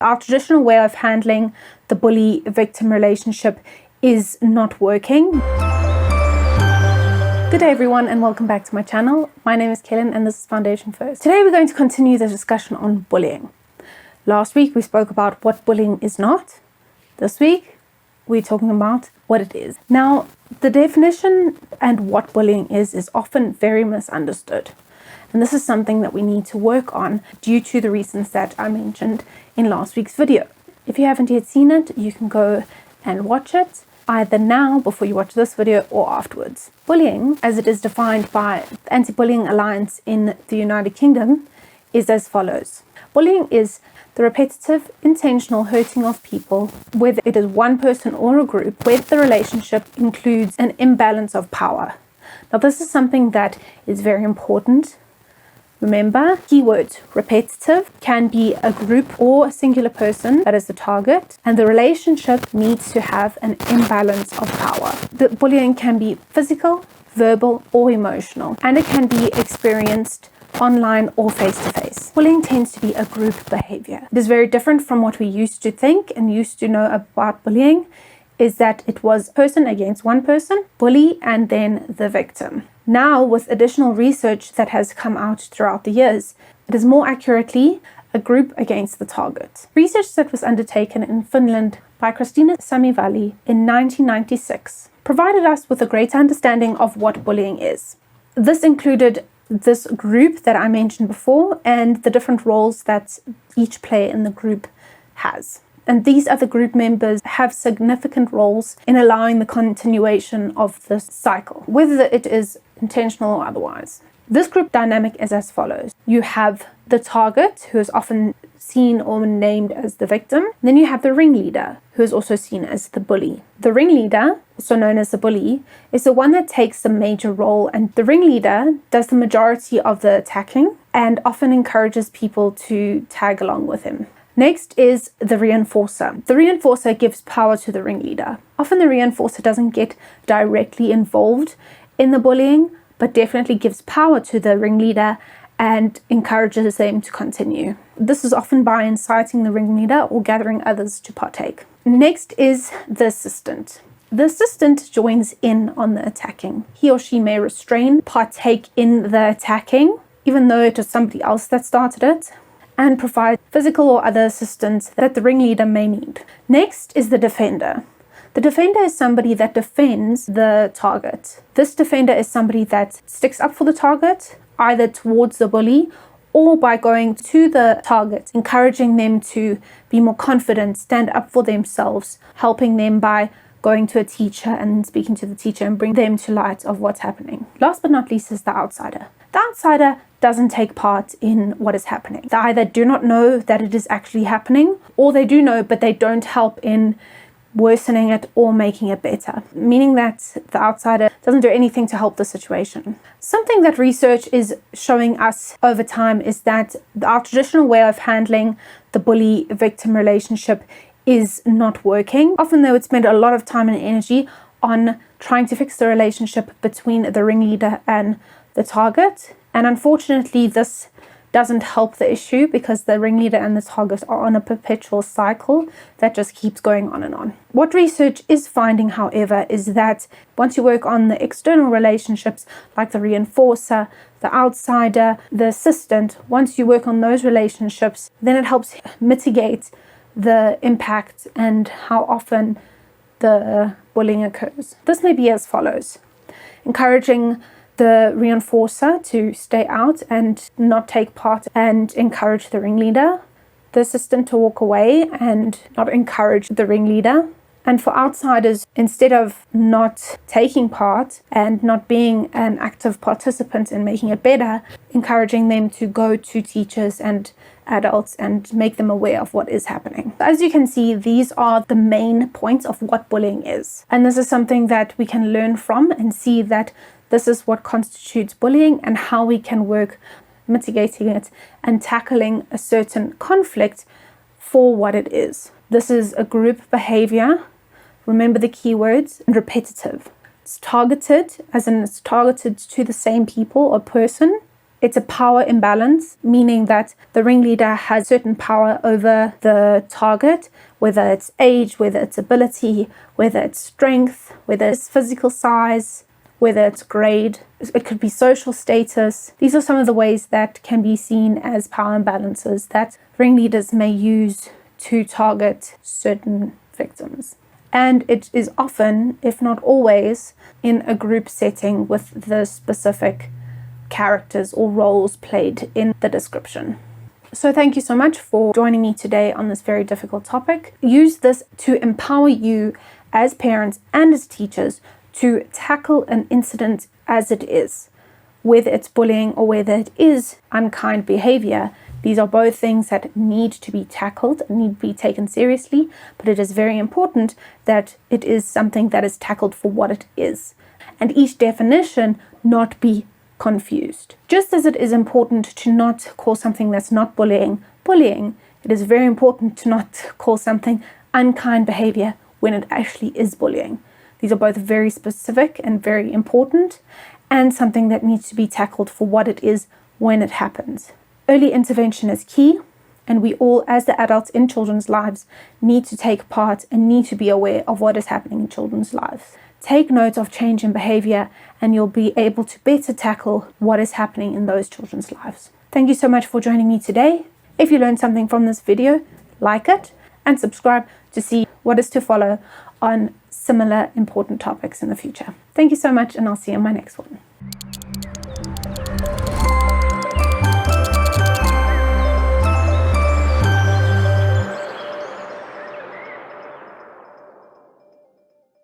Our traditional way of handling the bully-victim relationship is not working. Good day everyone and welcome back to my channel. My name is Cailyn and this is Foundation First. Today we're going to continue the discussion on bullying. Last week we spoke about what bullying is not. This week we're talking about what it is. Now, the definition and what bullying is often very misunderstood. And this is something that we need to work on due to the reasons that I mentioned in last week's video. If you haven't yet seen it, you can go and watch it either now before you watch this video or afterwards. Bullying, as it is defined by the Anti-Bullying Alliance in the United Kingdom, is as follows. Bullying is the repetitive, intentional hurting of people, whether it is one person or a group, where the relationship includes an imbalance of power. Now, this is something that is very important. Remember, keywords, repetitive, can be a group or a singular person that is the target, and the relationship needs to have an imbalance of power. The bullying can be physical, verbal, or emotional, and it can be experienced online or face-to-face. Bullying tends to be a group behavior. It is very different from what we used to think and used to know about bullying, is that it was person against one person, bully, and then the victim. Now, with additional research that has come out throughout the years, it is more accurately a group against the target. Research that was undertaken in Finland by Christina Samivalli in 1996 provided us with a great understanding of what bullying is. This included this group that I mentioned before and the different roles that each player in the group has. And these other group members have significant roles in allowing the continuation of this cycle, whether it is intentional or otherwise. This group dynamic is as follows. You have the target, who is often seen or named as the victim. Then you have the ringleader, who is also seen as the bully. The ringleader, also known as the bully, is the one that takes the major role, and the ringleader does the majority of the attacking and often encourages people to tag along with him. Next is the reinforcer. The reinforcer gives power to the ringleader. Often the reinforcer doesn't get directly involved in the bullying, but definitely gives power to the ringleader and encourages them to continue. This is often by inciting the ringleader or gathering others to partake. Next is the assistant. The assistant joins in on the attacking. He or she may restrain, partake in the attacking, even though it was somebody else that started it, and provide physical or other assistance that the ringleader may need. Next is the defender. The defender is somebody that defends the target. This defender is somebody that sticks up for the target, either towards the bully or by going to the target, encouraging them to be more confident, stand up for themselves, helping them by going to a teacher and speaking to the teacher and bring them to light of what's happening. Last but not least is the outsider. The outsider doesn't take part in what is happening. They either do not know that it is actually happening, or they do know but they don't help in worsening it or making it better, meaning that the outsider doesn't do anything to help the situation. Something that research is showing us over time is that our traditional way of handling the bully-victim relationship is not working. Often they would spend a lot of time and energy on trying to fix the relationship between the ringleader and the target, and unfortunately this doesn't help the issue because the ringleader and the target are on a perpetual cycle that just keeps going on and on. What research is finding, however, is that once you work on the external relationships like the reinforcer, the outsider, the assistant, once you work on those relationships, then it helps mitigate the impact and how often the bullying occurs. This may be as follows. Encouraging the reinforcer to stay out and not take part and encourage the ringleader. The assistant to walk away and not encourage the ringleader. And for outsiders, instead of not taking part and not being an active participant in making it better, encouraging them to go to teachers and adults and make them aware of what is happening. As you can see, these are the main points of what bullying is. And this is something that we can learn from and see that this is what constitutes bullying and how we can work mitigating it and tackling a certain conflict for what it is. This is a group behavior. Remember the keywords, and repetitive. It's targeted, as in it's targeted to the same people or person. It's a power imbalance, meaning that the ringleader has certain power over the target, whether it's age, whether it's ability, whether it's strength, whether it's physical size, whether it's grade. It could be social status. These are some of the ways that can be seen as power imbalances that ringleaders may use to target certain victims. And it is often, if not always, in a group setting with the specific characters or roles played in the description. So thank you so much for joining me today on this very difficult topic. Use this to empower you as parents and as teachers to tackle an incident as it is, whether it's bullying or whether it is unkind behavior. These are both things that need to be tackled, need to be taken seriously, but it is very important that it is something that is tackled for what it is, and each definition not be confused. Just as it is important to not call something that's not bullying, bullying, it is very important to not call something unkind behavior when it actually is bullying. These are both very specific and very important, and something that needs to be tackled for what it is when it happens. Early intervention is key, and we all, as the adults in children's lives, need to take part and need to be aware of what is happening in children's lives. Take note of change in behavior, and you'll be able to better tackle what is happening in those children's lives. Thank you so much for joining me today. If you learned something from this video, like it and subscribe to see what is to follow on similar important topics in the future. Thank you so much, and I'll see you in my next one.